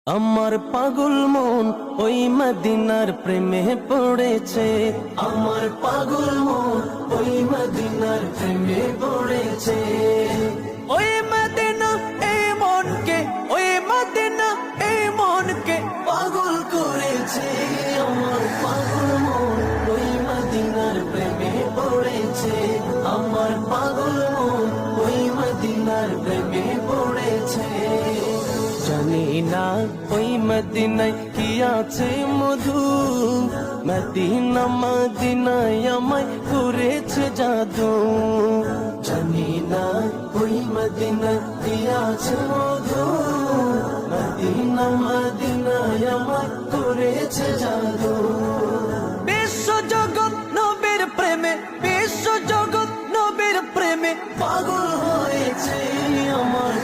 আমার পাগল মন ওই মদিনার প্রেমে পড়েছে। আমার পাগল মন ওই মদিনার প্রেমে পড়েছে। ওই মদিনা এই মনকে, ওই মদিনা এই মনকে পাগল করেছে। আমার পাগল মন ওই মদিনার প্রেমে পড়েছে। আমার পাগল মন ওই মদিনার প্রেমে পড়েছে। জানি না ওই মদিনায় কি আছে মধু, মদিনা মদিনায় আমায় করেছে জাদু। জানি না ওই মদিনায় কি আছে মধু, মদিনা মদিনায় আমায় করেছে জাদু। বিশ্ব জগৎ নবীর প্রেমে, বিশ্ব জগৎ নবীর প্রেমে পাগল হয়েছে। আমার